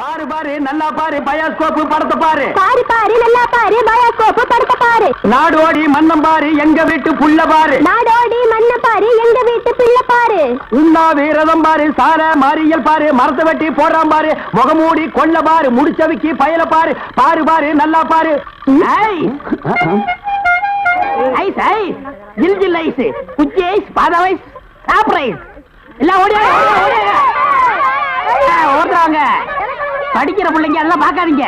பாரு பாரு நல்லா பாரு பயாஸ்கோப்பு படத்தை பாரு. பாரு பாரு நல்லா பாரு பயாஸ்கோப்பு படத்தை பாரு. நாடோடி மன்னம் பாரு எங்க வீட்டு புள்ள பாரு. நாடோடி மன்ன பாரு எங்க வீட்டு பிள்ளை பாரு. உண்ணாவி ரதம் பாரு சார மாரியல் பாரு மரத்தை வெட்டி போடுறான் பாரு முகமூடி கொள்ள பாரு முடிச்சவிக்கி பயல பாரு. பாரு பாரு நல்லா பாரு. ஐஸ் ஐஸ் ஜில் ஜில் ஐஸ் குச்சி ஐஸ் பாதாம் ஐஸ் சாப்பிட்ற ஐஸ் எல்லாம் ஓடுறாங்க. படிக்கிற பிள்ளைங்க அதெல்லாம் பார்க்காதீங்க.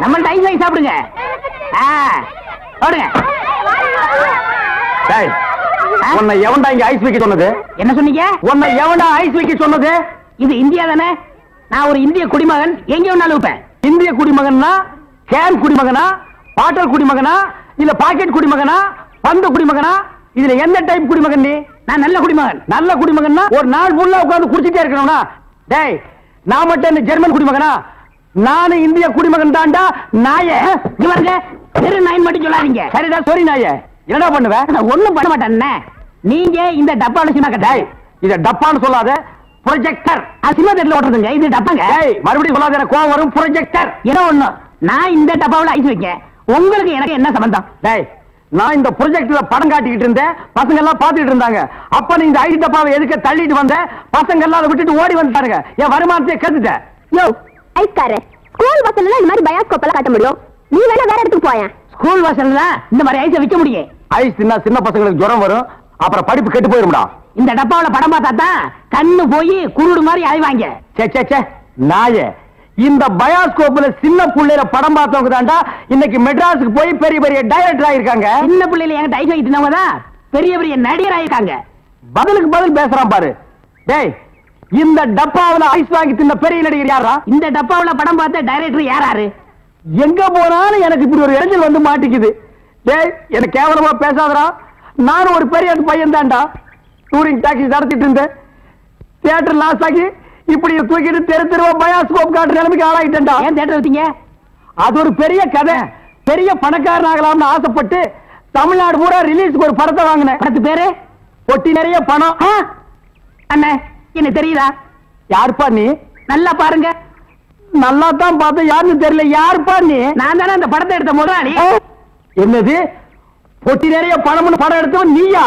நம்மள்ட்ட ஐஸ் ஐஸ் சாப்பிடுங்க. ஓடுங்க. உன்னை எவன்டா இங்க ஐஸ் வைக்க சொன்னது? என்ன சொன்னீங்க? உன்னை எவன்டா ஐஸ் வைக்க சொன்னது? இது இந்தியா தானே? நான் ஒரு இந்திய குடிமகன். எங்க வேணாலும் வைப்பேன். இந்திய குடிமகன்னா கேன் குடிமகனா பாட்டல் குடிமகனா இல்ல பாக்கெட் குடிமகனா பந்து குடிமகனா? இதுல எந்த டைப் குடிமகன் நீ? நான் நல்ல குடிமகன். நல்ல குடிமகன்னா ஒரு நாள் ஃபுல்லா உட்கார்ந்து குடிச்சிட்டே இருக்கணும்னா? டேய் நான் மட்டும் என்ன ஜெர்மன் குடிமகனா? நானும் இந்திய குடிமகன் தான்டா. நாயே இவருங்க தெரு நாய் மட்டும் சொல்லாதீங்க. சரிடா சரி நாயே என்னடா பண்ணுவேன்? ஒண்ணும் பண்ண மாட்டேன். நீங்க இந்த டப்பால சினிமா கட்டாய். இத டப்பான்னு சொல்லாத ப்ரொஜெக்டர். சினிமா தேட்டர்ல ஓட்டுறதுங்க. இது டப்பாங்க. மறுபடியும் சொல்லாத எனக்கு கோவம் வரும். ப்ரொஜெக்டர் ஏதோ ஒண்ணு. நான் இந்த டப்பாவில் ஐஸ் வைக்கேன். உங்களுக்கு எனக்கு என்ன சம்பந்தம்? டேய் நான் இந்த ப்ரொஜெக்ட்ல படம் காட்டிக்கிட்டு இருந்தேன். பசங்க எல்லாம் பாத்துக்கிட்டு இருந்தாங்க. அப்ப நீ இந்த ஐஸ் டப்பாவை எதுக்கு தள்ளிட்டு வந்த? பசங்க எல்லாம் அதை விட்டுட்டு ஓடி வந்துட்டாருங்க. என் வருமானத்தை கெடுத்துட்டேன். யோ ஐஸ்காரே ஸ்கூல் பஸ்ல இந்த மாதிரி பயாஸ்கோப் எல்லாம் காட்ட முடியும். நீ வேணா வேற இடத்துக்கு போயேன். ஸ்கூல் பஸ்ல இந்த மாதிரி ஐஸை விற்க முடியும். ஐஸ் தின்னா சின்ன பசங்களுக்கு ஜுரம் வரும். அப்புறம் படிப்பு கெட்டு போயிரும்டா. இந்த டப்பாவில் படம் பார்த்தா தான் கண்ணு போய் குருடு மாதிரி அழிவாங்க. சே நாயே இந்த பயாஸ்கோப்ல சின்ன புள்ளையில படம் பார்த்தவங்க தான்டா இன்னைக்கு மெட்ராஸுக்கு போய் பெரிய பெரிய டைரக்டர் ஆயிருக்காங்க. சின்ன புள்ளையில எங்க ஐஸ் வைக்கிறவங்க தான் பெரிய பெரிய நடிகர் ஆயிருக்காங்க. பதிலுக்கு பதில் பேசுறான் பாரு. டேய் இந்த டப்பாவில் ஐஸ் வாங்கி தின்ன பெரிய நடிகர் யாரா? இந்த டப்பாவில் படம் பார்த்த டைரக்டர் யாராரு? எங்க போனாலும் எனக்கு இப்படி ஒரு இடைஞ்சல் வந்து மாட்டிக்குது. டேய் எனக்கு கேவலமா பேசாதடா. நானும் ஒரு பெரிய பையன் தான்டா. டூரிங் டாக்ஸி நடத்திட்டு இருந்தேன். தியேட்டர் லாஸ் ஆகி இப்படி தூக்கிட்டு தெரு தெருவா பயாஸ்கோப் காட்டுற நிலைமைக்கு ஆளாயிட்டேன்டா. ஏன் தியேட்டர் வச்சீங்க? அது ஒரு பெரிய கதை. பெரிய பணக்காரன் ஆகலாம்னு ஆசைப்பட்டு தமிழ்நாடு பூரா ரிலீஸ்க்கு ஒரு படத்தை வாங்கினேன். படத்து பேரு பொட்டி நிறைய பணம். அண்ணே என்ன தெரியுதா? யாருப்பா நீ? நல்லா பாருங்க. நல்லா தான் பார்த்தேன். யாருன்னு தெரியல. யாருப்பா நீ? நான் தானே அந்த படத்தை எடுத்த முதலாளி. என்னது பொட்டி நிறைய பணம்னு படம் எடுத்தவன் நீயா?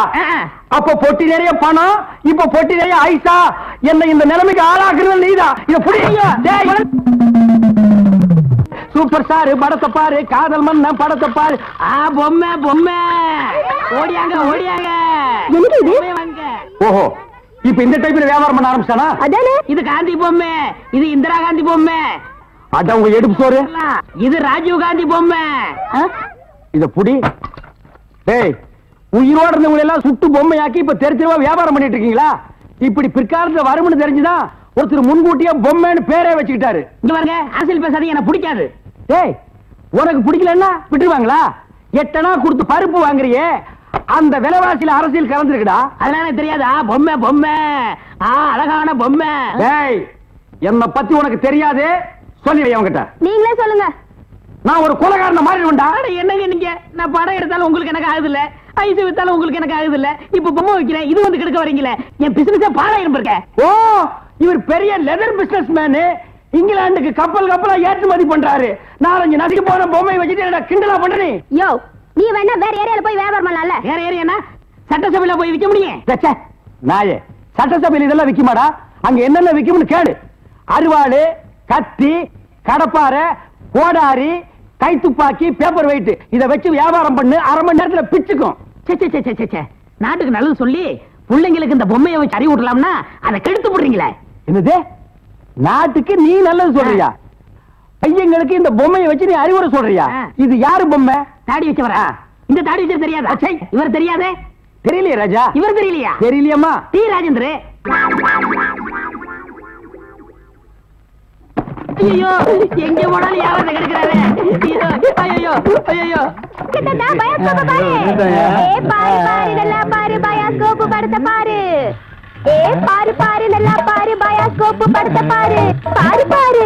அப்ப பொட்டி நிறைய பணம் இப்ப பொட்டி நிறைய ஐசா? என்ன இந்த நிலைமைக்கு ஆளாக்குறது நீதான். இத புடிங்க. சூப்பர் ஸ்டார் படத்தை பாரு. காதல் மன்னன் படத்தை பாரு. பொம்மை பொம்மை ஓடியாங்க ஓடியாங்க. ஓஹோ இப்ப இந்த டைப்ல வியாபாரம் பண்ண ஆரம்பிச்சானா? அதானே இது காந்தி பொம்மை. இது இந்திரா காந்தி பொம்மை. அட உங்க எடுப்பு சோறு. இது ராஜீவ் காந்தி பொம்மை. இத புடி. டேய் உயிரோட இருந்தவங்க எல்லாம் சுட்டு பொம்மையாக்கி இப்ப தெருவா வியாபாரம் பண்ணிட்டு இருக்கீங்களா? இப்படி பிற்காலத்துல வரும்னு தெரிஞ்சுதான் ஒருத்தர் முன்கூட்டியா பொம்மைன்னு பேரே வச்சுக்கிட்டாரு. இங்க பாருங்க அரசியல் பேசாதீங்க. எனக்கு பிடிக்காது. டேய் உனக்கு பிடிக்கலன்னா விட்டுருவாங்களா? எட்டனா கொடுத்து பருப்பு வாங்குறியே அந்த விலைவாசியில அரசியல் கலந்துருக்குடா. அதனால தெரியாதா? பொம்மை பொம்மை அழகான பொம்மை. டேய் என்ன பத்தி உனக்கு தெரியாது. சொல்லிடுறேன் அவங்கிட்ட. நீங்களே சொல்லுங்க. நான் ஒரு கொலைகாரன மாதிரி உண்டா? என்னங்க நீங்க? நான் படம் எடுத்தாலும் உங்களுக்கு எனக்கு ஆகுது இல்ல. ஐஸ் வித்தாலும் உங்களுக்கு எனக்கு ஆகுது இல்ல. இப்ப பொம்மை வைக்கிறேன். இது வந்து கெடுக்க வரீங்களே. என் பிசினஸே பாழாயிரம் இருக்க. ஓ இவர் பெரிய லெதர் பிசினஸ் மேனு. இங்கிலாந்துக்கு கப்பலா ஏற்றுமதி பண்றாரு. 4-5 நதிக்கு போன பொம்மை வச்சுட்டு என்ன கிண்டலா பண்றீ? யோ நீ வேணா வேற ஏரியால போய் வியாபாரம் பண்ணலாம்ல. வேற ஏரியானா சட்டசபையில போய் விக்க முடியும். நாயே சட்டசபையில இதெல்லாம் விக்குமாடா? அங்க என்னென்ன விக்கும்னு கேளு. அருவாளு கத்தி கடப்பாரை கோடாரி கைத்துப்பாக்கி பேப்பர் வெயிட் இத வச்சு வியாபாரம் பண்ணு. அரை மணி நேரத்துல பிச்சுக்கும். நாட்டுக்கு நல்லது சொல்லி பிள்ளைங்களுக்கு இந்த பொம்மையை வச்சு அறிவு விடலாம்னா அதை கெடுத்து போடுறீங்களே. என்னது நாட்டுக்கு நீ நல்லது சொல்றியா? பையங்களுக்கு இந்த பொம்மையை வச்சு நீ அறிவுரை சொல்றியா? இது யாரு பொம்மை? தாடி வச்சவரா? இந்த தாடி வச்சு தெரியாதா? இவர் தெரியாதே. தெரியலையே ராஜா. இவர் தெரியலையா? தெரியலையம்மா. டி ராஜேந்திர. ஐயோ எங்க போனாலும் யாராவது கிடைக்கிறாரு. ஐயோ ஐயோ கிட்டடா பயாஸ்கோப் பாரு. பாரு பாரு நல்லா பாரு பயாஸ்கோப் படத்தை பாரு. பாரு பாரு நல்லா பாரு பயாஸ்கோப் படத்தை பாரு. பாரு பாரு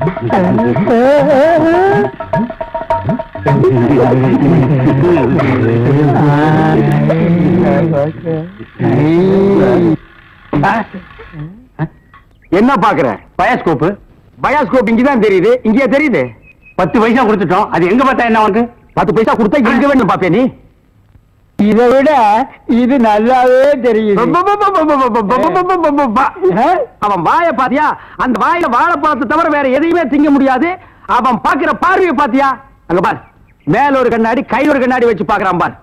என்ன பாக்குற? பயாஸ்கோப். பயாஸ்கோப் இங்கதான் தெரியுது. இங்கே தெரியுது. 10 பைசா கொடுத்துட்டோம். அது எங்க பார்த்தா என்ன வந்து? 10 பைசா கொடுத்தா எங்க வேணும் பாப்பே நீ? இதை விட இது நல்லாவே தெரியுது. அவன் வாய பாத்தியா? அந்த வாயில வாழைப்பழத்தை தவிர வேற எதையுமே திங்க முடியாது. அவன் பாக்குற பார்வையை பாத்தியா? அங்க பாரு, மேல ஒரு கண்ணாடி, கையில ஒரு கண்ணாடி வச்சு பாக்குறான் பாரு.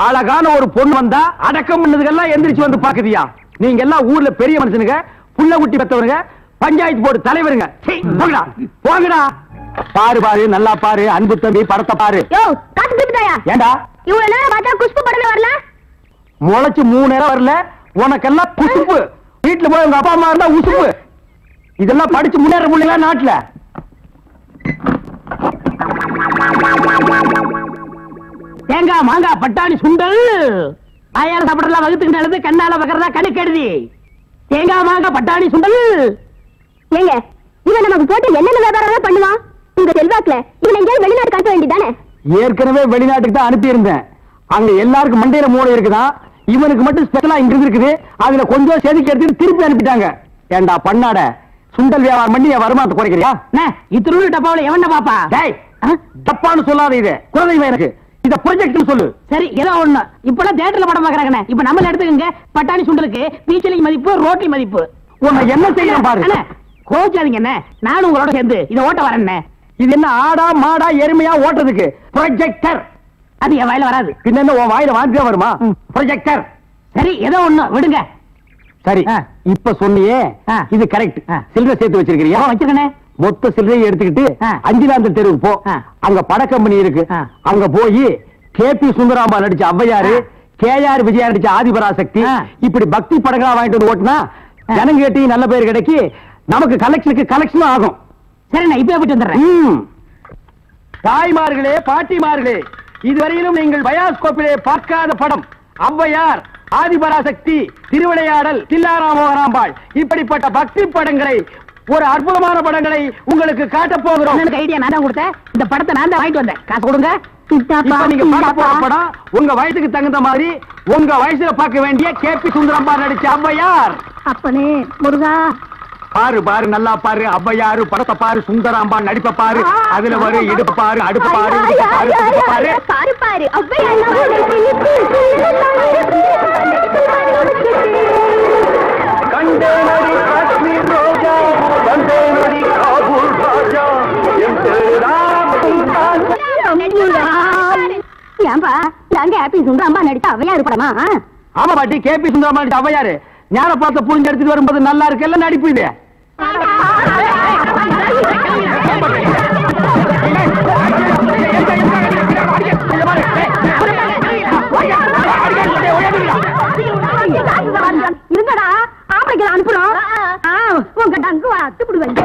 அழகான ஒரு பொண்ணு வந்தா அடக்கம் பண்ணதுக்கெல்லாம் எந்திரிச்சு வந்து பாக்குதியா? நீங்க எல்லாம் ஊர்ல பெரிய மனுஷனுங்க, புள்ள குட்டி பெத்தவனுங்க, பஞ்சாயத்து போர்டு தலைவருங்க. போங்கடா போங்கடா. பாரு பாரு, நல்லா பாரு, அன்பு தம்பி படத்தை பாரு. ஏண்டா இவ்வளவு நேரம் பார்த்தா குஷ்பு படமே வரல? முளைச்சு 3 நேரம் வரல, உனக்கெல்லாம் குசுப்பு. வீட்டுல போய் உங்க அப்பா அம்மா இருந்தா உசுப்பு. இதெல்லாம் படிச்சு முன்னேற முடியல நாட்டுல. தேங்காய் மாங்காய் பட்டாணி சுண்டல் வாயால சாப்பிடலாம், வகுத்துக்கு நல்லது, கண்ணால பக்கறதா கணக்கு எழுதி. தேங்காய் மாங்காய் பட்டாணி சுண்டல். ஏங்க, இவன் நமக்கு போட்டு என்னென்ன வியாபாரம் பண்ணுவான்? உங்க செல்வாக்குல இவன் எங்கேயாவது வெளிநாடு காட்ட வேண்டியதானே? ஏற்கனவே வெளிநாட்டுக்கு தான் அனுப்பி இருந்தேன். அங்க எல்லாருக்கும் மண்டையில மூளை இருக்குதான், இவனுக்கு மட்டும் ஸ்பெஷலா இங்க இருக்குது. அதுல கொஞ்சம் செதுக்கி எடுத்துட்டு திருப்பி அனுப்பிட்டாங்க. ஏண்டா பண்ணாட, சுண்டல் வியாபாரம் பண்ணி என் வருமானத்தை குறைக்கிறியா? இத்திரு டப்பாவில் எவன பாப்பா? தப்பான்னு சொல்லாத, இது குழந்தைங்க எனக்கு. இத ப்ரொஜெக்ட் சொல்லு. சரி, ஏதோ ஒண்ணு. இப்பெல்லாம் தியேட்டர்ல படம் பாக்குறாங்க. இப்ப நம்மள எடுத்துக்கங்க. பட்டாணி சுண்டலுக்கு பீச்சலிங் மதிப்பு, ரோட்டி மதிப்பு. உன்னை என்ன செய்யணும் பாரு. கோச்சாதீங்க என்ன, நானும் உங்களோட சேர்ந்து இதை ஓட்ட வரேன். இது என்ன ஆடா மாடா எருமையா ஓட்டுறதுக்கு? ப்ரொஜெக்டர். அது என் வாயில வராது. பின்ன உன் வாயில வாந்தியா வருமா? ப்ரொஜெக்டர். சரி, ஏதோ ஒண்ணு விடுங்க. சரி, இப்ப சொன்னியே இது கரெக்ட். சில்லறை சேர்த்து வச்சிருக்கிறியா? வச்சிருக்கேன். மொத்த சில்லறையை எடுத்துக்கிட்டு அஞ்சிலாந்தல் தெருவுக்கு போ. அங்க பட கம்பெனி இருக்கு. அங்க போய் கேபி சுந்தராம்பா நடிச்ச ஔவையாரு, கேஆர் விஜயா நடிச்ச ஆதிபராசக்தி, இப்படி பக்தி படங்களா வாங்கிட்டு வந்து ஓட்டுனா ஜனங்க கேட்டி நல்ல பேர் கிடைக்கி, நமக்கு கலெக்ஷனுக்கு கலெக்ஷனும் ஆகும். சரி, நான் இப்ப போயிட்டு வந்துடுறேன். தாய்மார்களே, பாட்டிமார்களே, இதுவரையிலும் நீங்கள் பயாஸ்கோப்பிலே பார்க்காத படம் ஔவையார், ஆதிபராசக்தி, திருவிளையாடல், தில்லாராமோகராம்பாள், இப்படிப்பட்ட பக்தி படங்களை, ஒரு அற்புதமான படங்களை உங்களுக்கு காட்ட போகிறோம். எனக்கு ஐடியா நான் தான் கொடுத்தேன். இந்த படத்தை நான் தான் வாங்கிட்டு வந்தேன். காசு கொடுங்க. இப்ப நீங்க பார்க்க போற படம் உங்க வயசுக்கு தகுந்த மாதிரி, உங்க வயசுல பார்க்க வேண்டிய கேபி சுந்தரம்பா நடிச்ச ஔவையார். அப்பனே முருகா, பாரு பாரு, நல்லா பாரு. ஔவையாரு படத்தை பாரு, சுந்தராம்பா நடிப்ப பாரு. அதுல வரு இடுப்பு பாரு, அடுப்பு பாரு, பாரு பாரு பாரு. ஏன்பா, நாங்க ஹாப்பி சுந்தராம்பா நடிச்ச ஔவையார் படமா? ஆமா பாட்டி, கேபி சுந்தரம்பா நடிச்ச ஔவையாரு. ஞான பார்த்த புரிஞ்சு எடுத்துட்டு வரும்போது நல்லா இருக்குல்ல நடிப்பு இது. இருங்கடா, ஆம்பளைக்கு அனுப்புறோம். உங்க டங்கு அத்துப்பிடுவாங்க.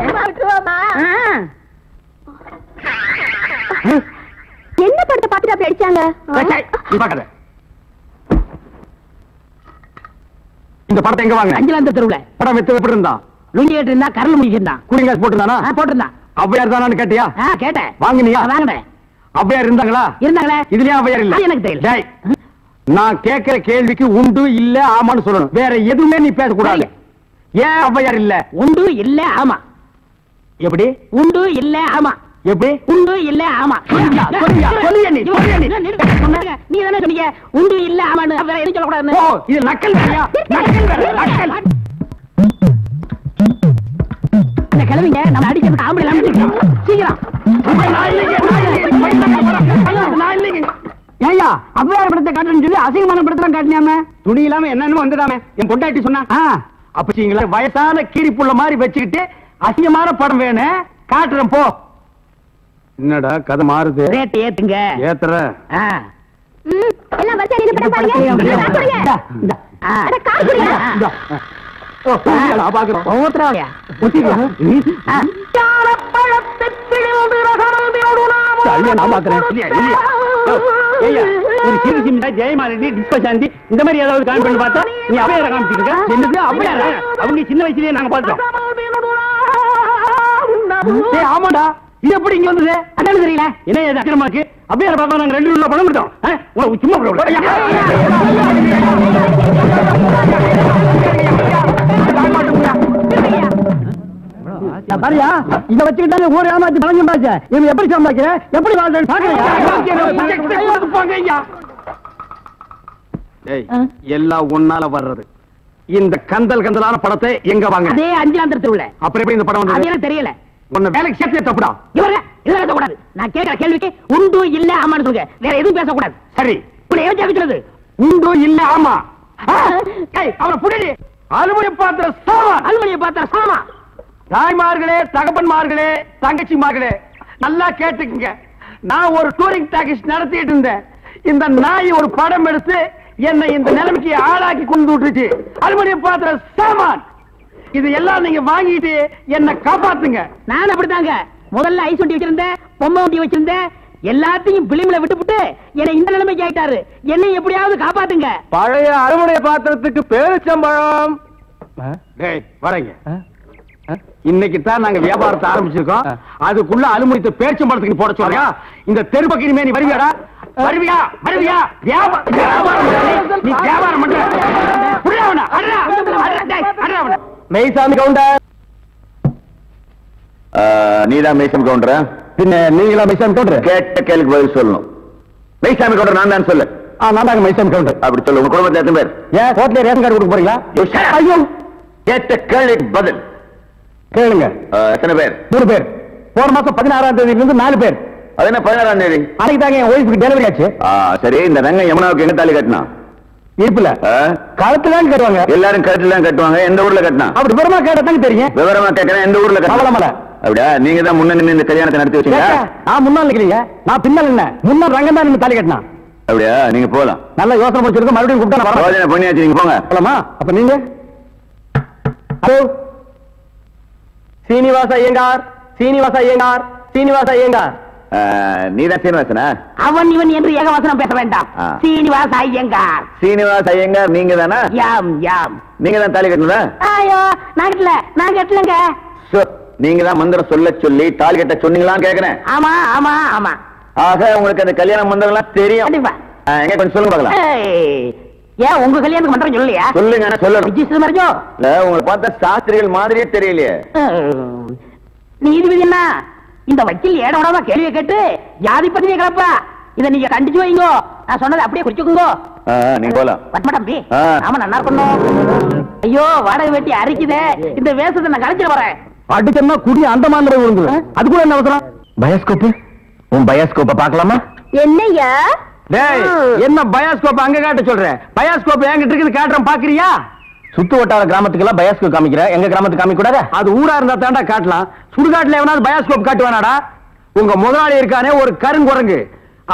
என்ன படத்தை பார்த்துட்டு அப்படி அடிச்சாங்க? இந்த படத்தை எங்க வாங்க? அஞ்சிலாந்த தெருவுல. படம் வித்து எப்படி இருந்தா? லுங்கி கேட்டு இருந்தா, கரல் முடிக்கிருந்தான். Cooling glass போட்டுருந்தானா? போட்டிருந்தான். ஔவையார் தானான்னு கேட்டியா? கேட்டேன். வாங்கினியா? வாங்கினேன். ஔவையார் இருந்தாங்களா? இருந்தாங்களே. இதுலயே ஔவையார் இல்ல? எனக்கு தெரியல. நான் கேட்கிற கேள்விக்கு உண்டு இல்ல ஆமான்னு சொல்லணும். வேற எதுவுமே நீ பேசக்கூடாது. ஏன் ஔவையார் இல்ல? உண்டு இல்ல ஆமா. எப்படி? உண்டு இல்ல ஆமா. எப்படி? உண்டு இல்ல ஆமா. நீ தானே சொன்னீங்க உண்டு இல்ல ஆமான்னு. வேற எதுவும் சொல்லக்கூடாது. இது நக்கல் வேறையா? நக்கல். இந்த கிழவிங்க நம்ம அடிக்கிறதுக்கு ஆம்பளை அமைச்சிருக்கோம். சீக்கிரம். ஏயா ஔவையார் படத்தை காட்டுறேன்னு சொல்லி அசிங்கமான படத்தை காட்டினாம, துணி இல்லாம என்னன்னு வந்துடாம என் பொண்டாட்டி சொன்னா. அப்ப வயசான கீரிப்புள்ள மாதிரி வச்சுக்கிட்டு அசிங்கமான படம் வேணும் காட்டுறேன் போ. என்னடா கதை மாறுது? ரேட் ஏத்துங்க. ஏத்துற. எல்லாம் வரிசையா நின்னு படம் பாருங்க. அட காசு குடுங்க. பாக்குறோம். ஓத்ராவையா? நான் பாக்குறேன். ஜெயமாலினி, டிஸ்பசாந்தி, இந்த மாதிரி ஏதாவது காமி பண்ணி பார்த்தா நீ ஔவையார காமிச்சிட்டு இருக்க. அவங்க சின்ன வயசுலயே நாங்க பார்த்தோம். ஆமாடா, இது எப்படி இங்க வந்தது? அதான் தெரியல. என்ன இது அக்கிரமாக்கு? அப்படியே பார்த்தா நாங்க 2 ரூபா பணம் கொடுத்தோம். உங்களுக்கு சும்மா பாரியா, இத வச்சுக்கிட்டாங்க ஊர் ஏமாத்தி பணம் சம்பாதிச்ச. இவன் எப்படி சம்பாதிக்கிற, எப்படி வாழ்றேன்னு பாக்குறியா? எல்லாம் ஒன்னால வர்றது. இந்த கந்தல் கந்தலான படத்தை எங்க வாங்க? அதே அஞ்சாந்தர் திருவிழா. அப்புறம் எப்படி இந்த படம் வந்தது? அதெல்லாம் தெரியல. உன்னை வேலைக்கு சேர்த்து தப்புடா. இவரே இதெல்லாம் பேசக்கூடாது. நான் கேட்கிற கேள்விக்கு உண்டு இல்ல ஆமான்னு சொல்லுங்க. வேற எதுவும் பேசக்கூடாது. சரி, இப்படி ஏன் கேட்கிறது? உண்டு இல்ல ஆமா. அவரை புடிடி. அலுமினிய பாத்திர சாமா, அலுமினிய பாத்திர சாமா. தாய்மார்களே, தகப்பன்மார்களே, தங்கச்சிமார்களே, நல்லா கேட்டுக்குங்க. நான் ஒரு டூரிங் டாக்கீஸ் நடத்திட்டு இருந்தேன். இந்த நாய் ஒரு படம் எடுத்து என்னை இந்த நிலைமைக்கு ஆளாக்கி கொண்டு விட்டுருச்சு. அலுமினிய பாத்திர சாமான் இது எல்லாம் நீங்க வாங்கிட்டு என்ன காப்பாத்துங்க. நான் அப்படித்தாங்க முதல்ல ஐஸ் வண்டி வச்சிருந்தேன், பொம்மை வண்டி வச்சிருந்தேன். எல்லாத்தையும் பிலிம்ல விட்டுப்புட்டு என்னை இந்த நிலைமைக்கு ஆயிட்டாரு. என்னை எப்படியாவது காப்பாத்துங்க. பழைய அலுமினிய பாத்திரத்துக்கு பேரிச்சம்பழம். வரீங்க. இன்னைக்கு தான் நாங்க வியாபாரத்தை ஆரம்பிச்சிருக்கோம். அதுக்குள்ள அலுமினியத்தை பேரிச்சம்பழத்துக்கு போட சொல்றியா? இந்த தெருப்பக்கினி மேனி வருவியாடா? வருவியா? வருவியா? நீ வியாபாரம் பண்ற. மெய்சாமி கவுண்டர். நீதான் மெய்சாமி கவுண்டரா? பின்ன நீங்களா மெய்சாமி கவுண்டர்? கேட்ட கேள்விக்கு பதில் சொல்லணும். மெய்சாமி கவுண்டர் நான் தான் சொல்லு. நான் தாங்க மெய்சாமி கவுண்டர். அப்படி சொல்லு. உங்க குடும்பத்துல எத்தனை பேர்? ஏன் கோட்ல ரேஷன் கார்டு கொடுக்க போறீங்களா? ஐயோ, கேட்ட கேள்விக்கு பதில் கேளுங்க. எத்தனை பேர்? 3 பேர். போன மாசம் 16ஆம் தேதியில இருந்து 4 பேர். அது என்ன 16ஆம் தேதி? அன்னைக்கு தாங்க என் ஒய்ஃபுக்கு டெலிவரி ஆச்சு. சரி, இந்த ரங்க யமுனாவுக்கு எங்க தாலி கட்டினா? இருப்புல கழுத்துல தான் கட்டுவாங்க. எல்லாரும் கழுத்துல தான் கட்டுவாங்க. எந்த ஊர்ல கட்டினா? அப்படி விவரமா கேட்டதாங்க தெரியும். விவரமா கேட்கறேன். எந்த ஊர்ல கட்டலாம்? அப்படியா? நீங்க தான் முன்ன நின்று இந்த கல்யாணத்தை நடத்தி வச்சீங்க. நான் முன்னாள் நிக்கிறீங்க, நான் பின்னால் என்ன? முன்னாள் ரங்கம் தான் நின்று தாலி கட்டினா. அப்படியா? நீங்க போலாம். நல்ல யோசனை முடிச்சிருக்க. மறுபடியும் கூப்பிட்டா யோசனை பண்ணியாச்சு. நீங்க போங்க. போலாமா? அப்ப நீங்க ஹலோ சீனிவாச ஐயங்கார், சீனிவாச ஐயங்கார், சீனிவாச ஐயங்கார். நீதான் சீனிவாசனா? அவன் இவன் என்று ஏகவசனம் பேச வேண்டாம். சீனிவாச ஐயங்கார். சீனிவாச ஐயங்கார் நீங்க தானா? யாம் யாம். நீங்க தான் தாலி கட்டினதா? ஐயோ, நான் கட்டல, நான் கட்டலங்க. நீங்க தான் மந்திரம் சொல்ல சொல்லி தாலி கட்ட சொன்னீங்களான்னு கேக்குறேன். ஆமா ஆமா ஆமா. ஆக உங்களுக்கு அந்த கல்யாண மந்திரம் எல்லாம் தெரியும். கண்டிப்பா. எங்க கொஞ்சம் சொல்லுங்க பார்க்கலாம். ஏன் உங்க கல்யாணத்துக்கு மந்திரம் சொல்லலையா? சொல்லுங்க. சொல்லணும். மறைஞ்சோ இல்ல, உங்களை பார்த்தா சாஸ்திரிகள் மாதிரியே தெரியலையே. நீதிபதி என்ன இந்த வக்கீல் ஏடோடமா கேள்வியை கேட்டு ஜாதிபதியை கிளப்பா. இதை நீங்க கண்டிச்சு வைங்க. நான் சொன்னதை அப்படியே குறிச்சுக்குங்க. நீங்க போலாம். தம்பி. ஆமா, நல்லா இருக்கணும். ஐயோ, வாடகை வெட்டி அரிக்குதே. இந்த வேஷத்தை நான் கழிச்சிட வரேன். அடிச்சா குடி அந்த மாதிரி விழுந்து. அது கூட என்ன அவசரம்? பயாஸ்கோப். உன் பயாஸ்கோப்ப பாக்கலாமா? என்னையா? டேய், என்ன பயாஸ்கோப் அங்க காட்ட சொல்ற? பயாஸ்கோப் என்கிட்ட இருக்குது, காட்டுறேன், பாக்குறியா? சுத்து வட்டார கிராமத்துக்கு எல்லாம் பயாஸ்கோப் காமிக்கிற, எங்க கிராமத்துக்கு காமிக்க கூடாது? அது ஊரா இருந்தா தாண்டா காட்டலாம். சுடுகாட்டுல எவனாவது பயாஸ்கோப் காட்டுவானாடா? உங்க முதலாளி இருக்கானே ஒரு கருங்குரங்கு,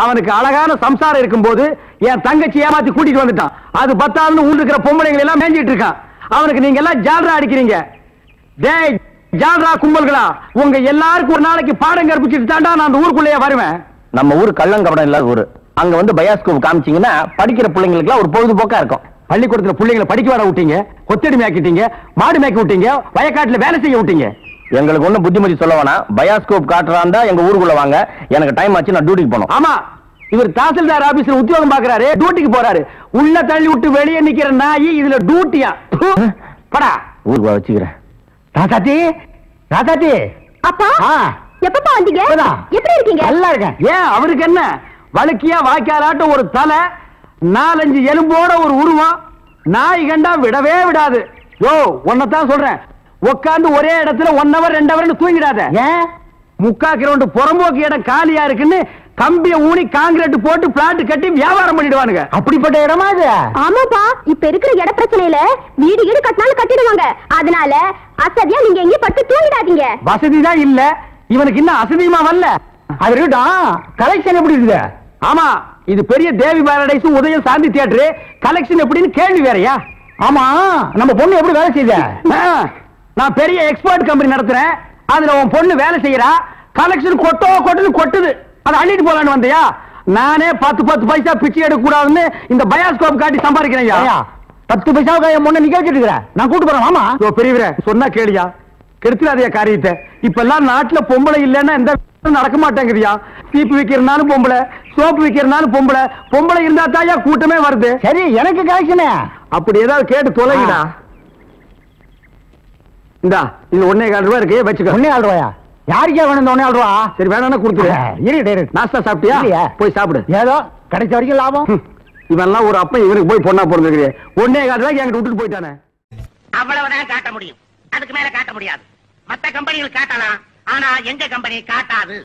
அவனுக்கு அழகான சம்சாரம் இருக்கும் போது என் தங்கச்சி ஏமாத்தி கூட்டிட்டு வந்துட்டான். அது 10 ஊர் இருக்கிற பொம்பளைங்களை எல்லாம் மேஞ்சிட்டு இருக்கான். அவனுக்கு நீங்க எல்லாம் ஜால்ரா அடிக்கிறீங்க. டேய் ஜால்ரா கும்பல்களா, உங்க எல்லாருக்கும் ஒரு நாளைக்கு பாடம் கற்பிச்சுட்டு தாண்டா நான் அந்த ஊருக்குள்ளேயே வருவேன். நம்ம ஊர் கள்ளங்கபடம் இல்லாத ஊரு. அங்க வந்து பயாஸ்கோப் காமிச்சீங்கன்னா படிக்கிற பிள்ளைங்களுக்கு எல்லாம் ஒரு பொழுதுபோக்கா இருக்கும். பள்ளிக்கூடத்துல பிள்ளைங்களை படிக்க வர விட்டீங்க, கொத்தடி மேய்க்கிட்டீங்க, மாடு மேய்க்க விட்டீங்க, வயக்காட்டுல வேலை செய்ய விட்டீங்க. எங்களுக்கு ஒண்ணும் புத்திமதி சொல்ல வேணாம். பயாஸ்கோப் காட்டுறாண்டா எங்க ஊருக்குள்ள வாங்க. எனக்கு டைம் ஆச்சு, நான் டியூட்டிக்கு போகணும். ஆமா, இவர் தாசில்தார் ஆபீஸ்ல உத்தியோகம் பாக்குறாரு, டியூட்டிக்கு போறாரு. உள்ள தள்ளி விட்டு வெளியே நிக்கிற நாய் இதுல டியூட்டியா? படா ஊருக்கு வச்சுக்கிறேன். ராசாத்தி, ராசாத்தி. அப்பா எப்பப்பா வந்தீங்க? எப்படி இருக்கீங்க? நல்லா இருக்கேன். ஏன் அவருக்கு என்ன? வழுக்கியா வாய்க்காலாட்டம் ஒரு தலை, 4-5 எலும்போட ஒரு உருவம். நாய் கண்டா விடவே விடாது. யோ, உன்னதான் சொல்றேன், உட்கார்ந்து ஒரே இடத்துல 1 hour 2 hour தூங்கிடாத. ஏன்? 3/4 கிரவுண்ட் புறம்போக்கு இடம் காலியா இருக்குன்னு கம்பிய ஊனி காங்கிரீட் போட்டு பிளாட் கட்டி வியாபாரம் பண்ணிடுவானுங்க. அப்படிப்பட்ட இடமா அது? ஆமாப்பா, இப்ப இருக்கிற இட பிரச்சனையில வீடு வீடு கட்டினாலும் கட்டிடுவாங்க. அதனால அசதியா நீங்க எங்க பட்டு தூங்கிடாதீங்க. வசதி தான் இல்ல, இவனுக்கு இன்னும் அசதியுமா வரல. அது இருக்கட்டும், கலெக்ஷன் எப்படி இருக்குது? ஆமா, இது பெரிய தேவி பாரடைஸ், உதயம் சாந்தி தியேட்டர். கலெக்ஷன் எப்படின்னு கேள்வி வேறயா? ஆமா, நம்ம பொண்ணு எப்படி வேலை செய்யுது? நான் பெரிய எக்ஸ்போர்ட் கம்பெனி நடத்துறேன், அதுல உன் பொண்ணு வேலை செய்யறா. கலெக்ஷன் கொட்டுது. அதை அள்ளிட்டு போலான்னு வந்தியா? நானே 10 பைசா பிச்சை எடுக்க கூடாதுன்னு இந்த பயாஸ்கோப் காட்டி சம்பாதிக்கிறேன். 10 பைசாவுக்கு என் பொண்ணு நிக்க வச்சிட்டு இருக்கிறேன். நான் கூட்டு போறேன். ஆமா பெரியவரே, சொன்னா கேளியா? கெடுத்துறாதே காரியத்தை. இப்ப எல்லாம் நாட்டுல பொம்பளை இல்லன்னா எந்த நடக்க மாட்டேங்குதியா. சீப்பு விக்கிறனாலும் பொம்பளை, சோப்பு விக்கிறனாலும் பொம்பளை. பொம்பளை இருந்தா தாயா கூட்டமே வருது. சரி எனக்கு கலெக்ஷனே. அப்படி ஏதாவது கேட்டு தொலைங்கடா. இந்தா இது 1.25 ரூபாய் இருக்கு, வச்சுக்க. 1.25 ரூபாயா? யாருக்கே வேணும் இந்த 1.25 ரூபா? சரி வேணாம்னா கொடுத்துரு. நாஸ்தா சாப்பிட்டியா? இல்லையா. போய் சாப்பிடு. ஏதோ கிடைச்ச வரைக்கும் லாபம். இவெல்லாம் ஒரு அப்ப இவனுக்கு போய் பொண்ணா பிறந்திருக்கிறே. 1.25 ரூபாய்க்கு என்கிட்ட விட்டுட்டு போயிட்டானே. அவ்வளவுதான் காட்ட முடியும், அதுக்கு மேல காட்ட முடியாது. மத்த கம்பெனிகள் காட்டலாம், ஆனா எங்க கம்பெனி காட்டாது.